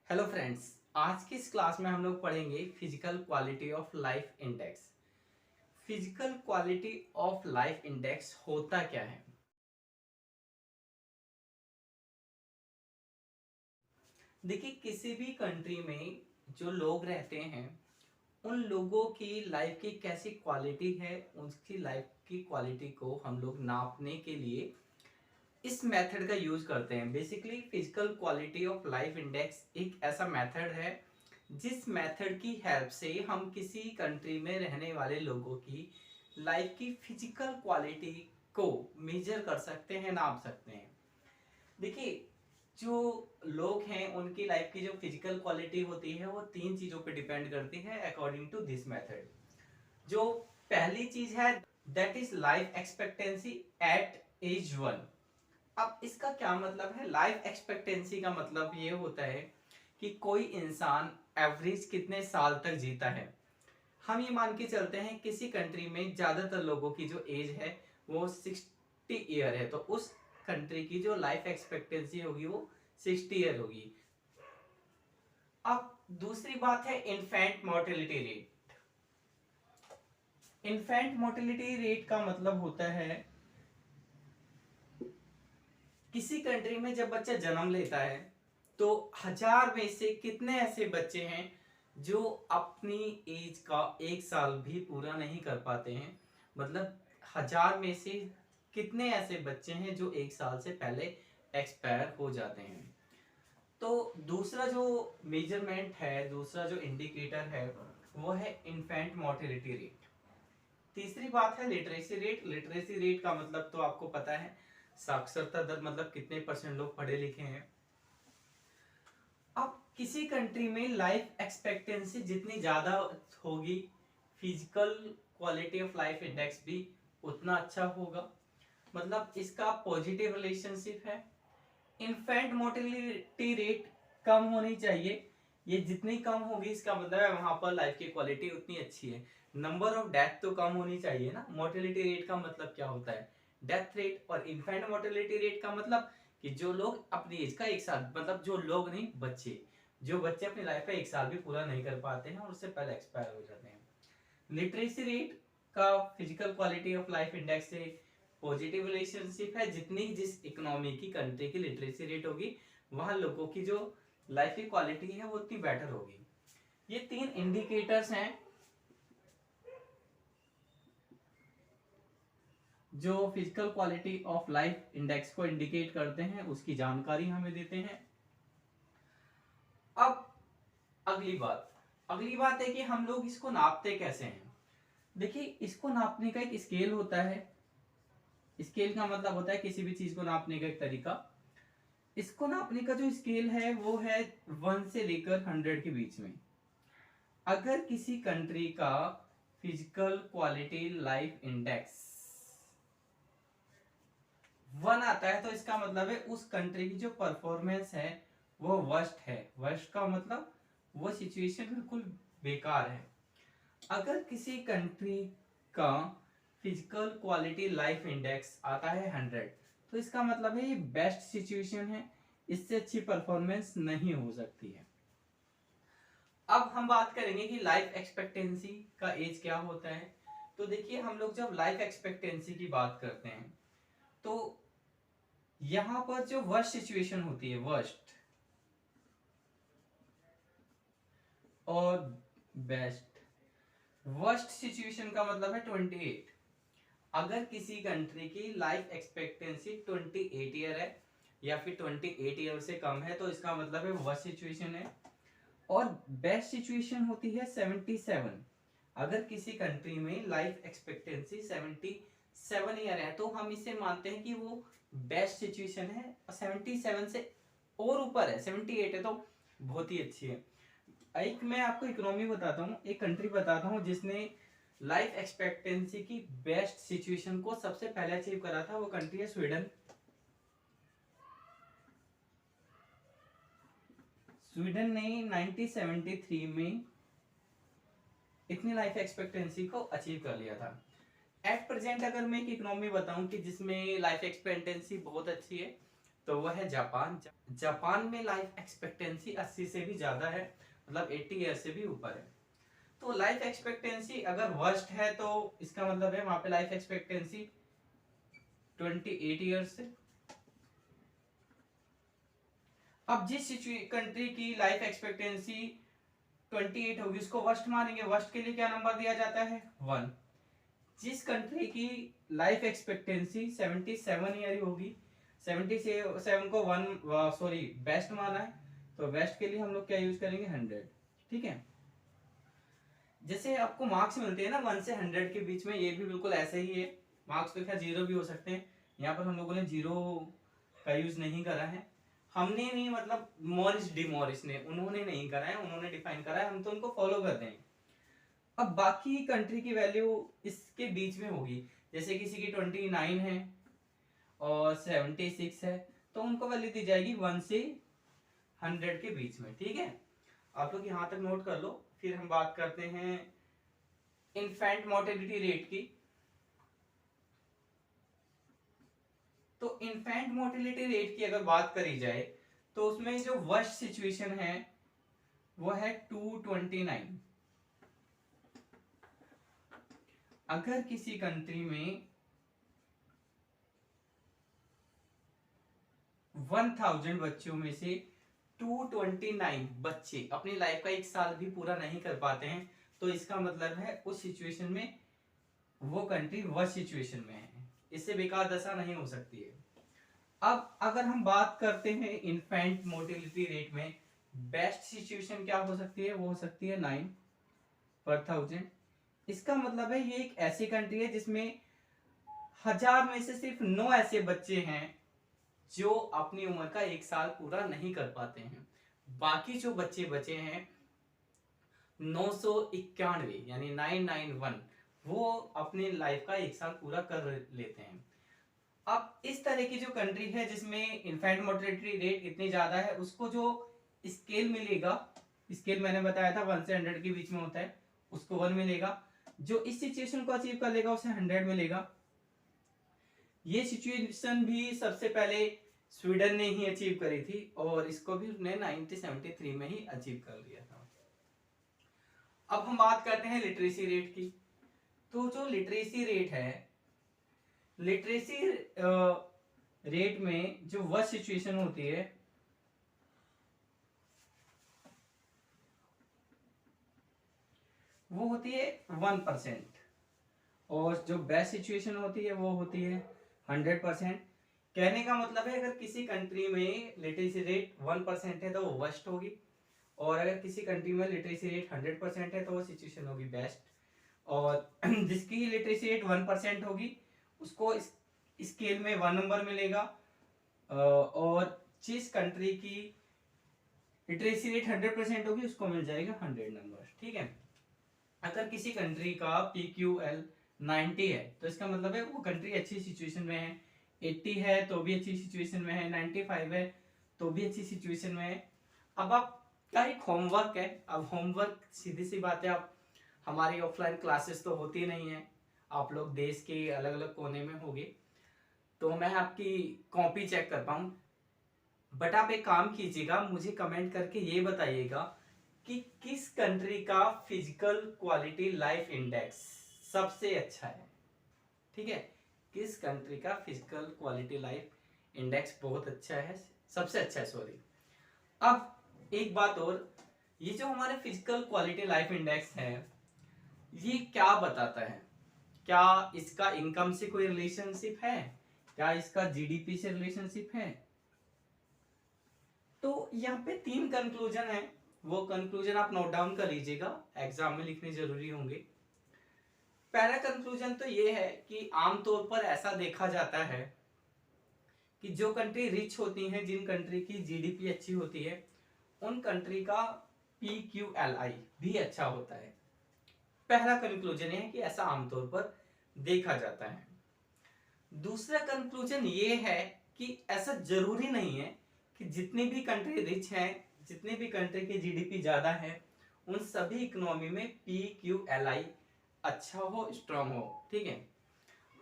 Hello friends, आज की इस क्लास में हम लोग पढ़ेंगे physical quality of life index. Physical quality of life index होता क्या है? देखिए, किसी भी कंट्री में जो लोग रहते हैं उन लोगों की लाइफ की कैसी क्वालिटी है, उसकी लाइफ की क्वालिटी को हम लोग नापने के लिए इस मेथड का यूज करते हैं। Basically physical quality of life index एक ऐसा मेथड है जिस मेथड की हेल्प से हम किसी कंट्री में रहने वाले लोगों की लाइफ की फिजिकल क्वालिटी को मेजर कर सकते हैं, नाप सकते हैं। देखिए, जो लोग हैं उनकी लाइफ की जो फिजिकल क्वालिटी होती है वो तीन चीजों पे डिपेंड करती है अकॉर्डिंग टू दिस मेथड। जो पहली चीज है that is life expectancy at age 1। अब इसका क्या मतलब है? लाइफ एक्सपेक्टेंसी का मतलब ये होता है कि कोई इंसान एवरेज कितने साल तक जीता है। हम ये मान के चलते हैं किसी कंट्री में ज्यादातर लोगों की जो एज है वो 60 ईयर है, तो उस कंट्री की जो लाइफ एक्सपेक्टेंसी होगी वो 60 ईयर होगी। अब दूसरी बात है infant mortality rate. Infant mortality rate का मतलब होता है किसी कंट्री में जब बच्चा जन्म लेता है तो 1000 में से कितने ऐसे बच्चे हैं जो अपनी एज का 1 साल भी पूरा नहीं कर पाते हैं। मतलब 1000 में से कितने ऐसे बच्चे हैं जो 1 साल से पहले एक्सपायर हो जाते हैं। तो दूसरा जो मेजरमेंट है, दूसरा जो इंडिकेटर है वो है इन्फेंट मोर्टेलिटी रेट। तीसरी बात है लिटरेसी रेट। लिटरेसी रेट का मतलब तो आपको पता है, साक्षरता दर, मतलब कितने परसेंट लोग पढ़े लिखे हैं। अब किसी कंट्री में लाइफ एक्सपेक्टेंसी जितनी ज्यादा होगी, physical quality of life index भी उतना अच्छा होगा। मतलब इसका पॉजिटिव रिलेशनशिप है। इन्फेंट मोर्टेलिटी रेट कम होनी चाहिए। ये जितनी कम होगी इसका मतलब है वहां पर लाइफ की क्वालिटी उतनी अच्छी है। नंबर ऑफ डेथ तो कम होनी चाहिए ना। मोर्टेलिटी रेट का मतलब क्या होता है? Death rate. और इन्फेंट मोर्टेलिटी रेट का मतलब कि जो लोग अपनी एज का 1 साल, मतलब जो लोग नहीं, बच्चे, जो बच्चे अपनी लाइफ का 1 साल भी पूरा नहीं कर पाते हैं और उससे पहले एक्सपायर हो जाते हैं। लिटरेसी रेट का physical quality of life index से पॉजिटिव रिलेशनशिप है। जितनी जिस इकोनॉमी की कंट्री की लिटरेसी रेट होगी वहां लोगों की जो लाइफ की क्वालिटी है वो उतनी बेटर होगी। ये तीन इंडिकेटर्स हैं जो physical quality of life index को इंडिकेट करते हैं, उसकी जानकारी हमें देते हैं। अब अगली बात है कि हम लोग इसको नापते कैसे हैं। देखिए, इसको नापने का एक स्केल होता है। स्केल का मतलब होता है किसी भी चीज को नापने का एक तरीका। इसको नापने का जो स्केल है वो है 1 से लेकर 100 के बीच में। अगर किसी कंट्री का फिजिकल क्वालिटी लाइफ इंडेक्स 1 आता है तो इसका मतलब है उस कंट्री की जो परफॉर्मेंस है वो वर्स्ट है। वर्स्ट का मतलब वो सिचुएशन बिल्कुल बेकार है। अगर किसी कंट्री का फिजिकल क्वालिटी लाइफ इंडेक्स आता है 100, तो इसका मतलब है ये बेस्ट सिचुएशन है, इससे अच्छी परफॉर्मेंस नहीं हो सकती है। अब हम बात करेंगे कि लाइफ एक्सपेक्टेंसी का एज क्या होता है। तो देखिए, हम लोग जब लाइफ एक्सपेक्टेंसी की बात करते हैं तो यहां पर जो वर्स्ट सिचुएशन होती है, वर्स्ट और बेस्ट। वर्स्ट सिचुएशन का मतलब है 28। अगर किसी कंट्री की लाइफ एक्सपेक्टेंसी 28 ईयर है या फिर 28 ईयर से कम है तो इसका मतलब है वर्स्ट सिचुएशन है। और बेस्ट सिचुएशन होती है 77। अगर किसी कंट्री में लाइफ एक्सपेक्टेंसी 77 ईयर है तो हम इसे मानते हैं कि वो बेस्ट सिचुएशन है। और 77 से और ऊपर है, 78 है, तो बहुत ही अच्छी है। एक मैं आपको इकोनॉमी बताता हूँ, एक कंट्री बताता हूँ जिसने लाइफ एक्सपेक्टेंसी की बेस्ट सिचुएशन को सबसे पहले अचीव करा था। वो कंट्री है स्वीडन। स्वीडन ने 1973 में इतनी लाइफ एक्सपेक्टेंसी को अचीव कर लिया था। एट प्रेजेंट अगर मैं एक इकोनॉमी बताऊं कि जिसमें लाइफ एक्सपेक्टेंसी बहुत अच्छी है तो वो है जापान। जापान में लाइफ एक्सपेक्टेंसी 80 से भी ज्यादा है, मतलब 80 ईयर से भी ऊपर है। तो लाइफ एक्सपेक्टेंसी अगर वर्स्ट है तो इसका मतलब है वहां पे लाइफ एक्सपेक्टेंसी 28 ईयर्स से। अब जिस कंट्री की लाइफ एक्सपेक्टेंसी 28 होगी उसको वर्स्ट मानेंगे। वर्स्ट के लिए क्या नंबर दिया जाता है? 1। जिस कंट्री की लाइफ एक्सपेक्टेंसी 77 ईयर होगी, 77 को 1 सॉरी बेस्ट माना है, तो बेस्ट के लिए हम लोग क्या यूज करेंगे? 100। ठीक है, जैसे आपको मार्क्स मिलते हैं ना 1 से 100 के बीच में, ये भी बिल्कुल ऐसे ही है। मार्क्स तो खैर 0 भी हो सकते हैं, यहाँ पर हम लोगों ने 0 का यूज नहीं करा है। हमने नहीं, मतलब मॉरिस डी मॉरिस ने, उन्होंने नहीं करा है, उन्होंने डिफाइन करा है, हम तो उनको फॉलो करते हैं। अब बाकी कंट्री की वैल्यू इसके बीच में होगी, जैसे किसी की 29 है और 76 है, तो उनको वैल्यू दी जाएगी 1 से 100 के बीच में। ठीक है, आप लोग यहां तक नोट कर लो। फिर हम बात करते हैं इन्फेंट मोर्टेलिटी रेट की। तो इन्फेंट मोर्टेलिटी रेट की अगर बात करी जाए तो उसमें जो वर्स्ट सिचुएशन है वो है 229। अगर किसी कंट्री में 1000 बच्चों में से 229 बच्चे अपनी लाइफ का 1 साल भी पूरा नहीं कर पाते हैं, तो इसका मतलब है उस सिचुएशन में वो कंट्री वर्स्ट सिचुएशन में है, इससे बेकार दशा नहीं हो सकती है। अब अगर हम बात करते हैं इन्फेंट मोर्टेलिटी रेट में, बेस्ट सिचुएशन क्या हो सकती है? वो हो सकती है 9/1000। इसका मतलब है ये एक ऐसी कंट्री है जिसमें 1000 में से सिर्फ 9 ऐसे बच्चे हैं जो अपनी उम्र का 1 साल पूरा नहीं कर पाते हैं। बाकी जो बच्चे बचे हैं 991 यानी 991, वो अपनी लाइफ का 1 साल पूरा कर लेते हैं। अब इस तरह की जो कंट्री है जिसमें इन्फेंट मोर्टेलिटी रेट इतनी ज्यादा है, उसको जो स्केल मिलेगा, स्केल मैंने बताया था 1 से 100 के बीच में होता है, उसको 1 मिलेगा। जो इस सिचुएशन को अचीव कर लेगा उसे 100 मिलेगा। ये सिचुएशन भी सबसे पहले स्वीडन ने ही अचीव करी थी और इसको भी उसने 1973 में ही अचीव कर लिया था। अब हम बात करते हैं लिटरेसी रेट की। तो जो लिटरेसी रेट है, लिटरेसी रेट में जो वर्स्ट सिचुएशन होती है वो होती है 1%, और जो बेस्ट सिचुएशन होती है वो होती है 100%। कहने का मतलब है अगर किसी कंट्री में लिटरेसी रेट 1% है तो वो वर्स्ट होगी, और अगर किसी कंट्री में लिटरेसी रेट 100% है तो वो सिचुएशन होगी बेस्ट। और जिसकी लिटरेसी रेट 1% होगी उसको स्केल में 1 नंबर मिलेगा, और जिस कंट्री की लिटरेसी रेट 100% होगी उसको मिल जाएगा 100 नंबर। ठीक है, अगर किसी कंट्री का PQL 90 है तो इसका मतलब है वो कंट्री अच्छी सिचुएशन में है, 80 है तो भी अच्छी सिचुएशन में है, 95 है तो भी अच्छी सिचुएशन में है। अब आपका एक होमवर्क है। अब होमवर्क सीधी सी बात है, आप हमारी ऑफलाइन क्लासेस तो होती नहीं है, आप लोग देश के अलग अलग कोने में होंगे, तो मैं आपकी कॉपी चेक कर पाऊँ। बट आप एक काम कीजिएगा, मुझे कमेंट करके ये बताइएगा कि किस कंट्री का फिजिकल क्वालिटी लाइफ इंडेक्स सबसे अच्छा है। ठीक है, किस कंट्री का फिजिकल क्वालिटी लाइफ इंडेक्स बहुत अच्छा है, सबसे अच्छा है सॉरी। अब एक बात और, ये जो हमारे फिजिकल क्वालिटी लाइफ इंडेक्स है ये क्या बताता है? क्या इसका इनकम से कोई रिलेशनशिप है? क्या इसका GDP से रिलेशनशिप है? तो यहाँ पे 3 कंक्लूजन है, वो कंक्लूजन आप नोट डाउन कर लीजिएगा, एग्जाम में लिखने जरूरी होंगे। पहला कंक्लूजन तो ये है कि आमतौर पर ऐसा देखा जाता है कि जो कंट्री रिच होती हैं, जिन कंट्री की GDP अच्छी होती है, उन कंट्री का PQLI भी अच्छा होता है। पहला कंक्लूजन है कि ऐसा आमतौर पर देखा जाता है। दूसरा कंक्लूजन ये है कि ऐसा जरूरी नहीं है कि जितनी भी कंट्री रिच हैं, जितनी भी कंट्री की GDP ज्यादा है, उन सभी इकोनॉमी में PQLI अच्छा हो, स्ट्रांग हो। ठीक है,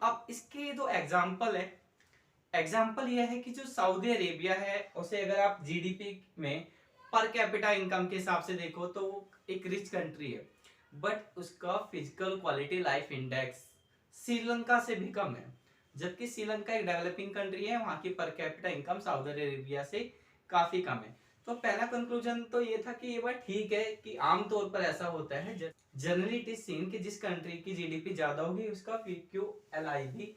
अब इसके दो एग्जाम्पल है। एग्जाम्पल यह है कि जो सऊदी अरेबिया है उसे अगर आप जीडीपी में पर कैपिटा इनकम के हिसाब से देखो तो वो एक रिच कंट्री है, बट उसका physical quality life index Sri Lanka से भी कम है। जबकि श्रीलंका एक डेवलपिंग कंट्री है, वहां की per capita income Saudi Arabia से काफी कम है। तो पहला कंक्लूजन तो ये था कि ये बात ठीक है कि आमतौर पर ऐसा होता है, जनरली इट इज सीन कि जिस कंट्री की जीडीपी ज्यादा होगी उसका पीक्यूएलआई भी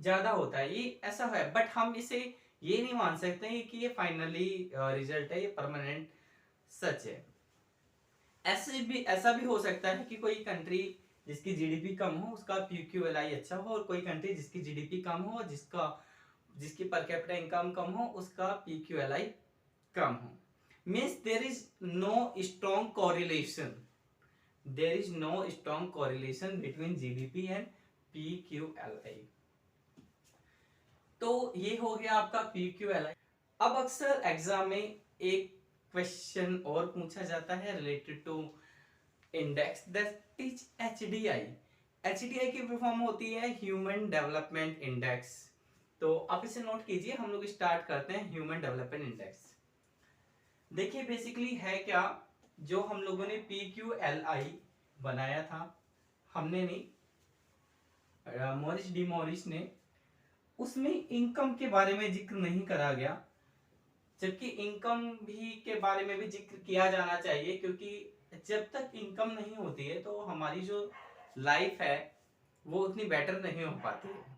ज्यादा होता है। ये ऐसा है, बट हम इसे ये नहीं मान सकते कि ये फाइनली रिजल्ट है, ये परमानेंट सच है। ऐसा भी हो सकता है कि कोई कंट्री जिसकी जीडीपी कम हो उसका पीक्यूएलआई अच्छा हो, और कोई कंट्री जिसकी जीडीपी कम हो जिसकी पर कैपिटा इनकम कम हो उसका पीक्यूएलआई कम हो। Means there is no strong correlation between GDP and PQLI. तो ये हो गया आपका पीक्यूएलआई। अब अक्सर एग्जाम में एक क्वेश्चन और पूछा जाता है related to index, that is HDI. HDI की फुल फॉर्म होती है ह्यूमन डेवलपमेंट इंडेक्स। तो आप इसे नोट कीजिए, हम लोग स्टार्ट करते हैं ह्यूमन डेवलपमेंट इंडेक्स। देखिए बेसिकली है क्या, जो हम लोगों ने पीक्यूएलआई बनाया था, हमने नहीं, मॉरिस डी मॉरिस ने, उसमें इनकम के बारे में जिक्र नहीं करा गया, जबकि इनकम भी के बारे में भी जिक्र किया जाना चाहिए, क्योंकि जब तक इनकम नहीं होती है तो हमारी जो लाइफ है वो उतनी बेटर नहीं हो पाती है।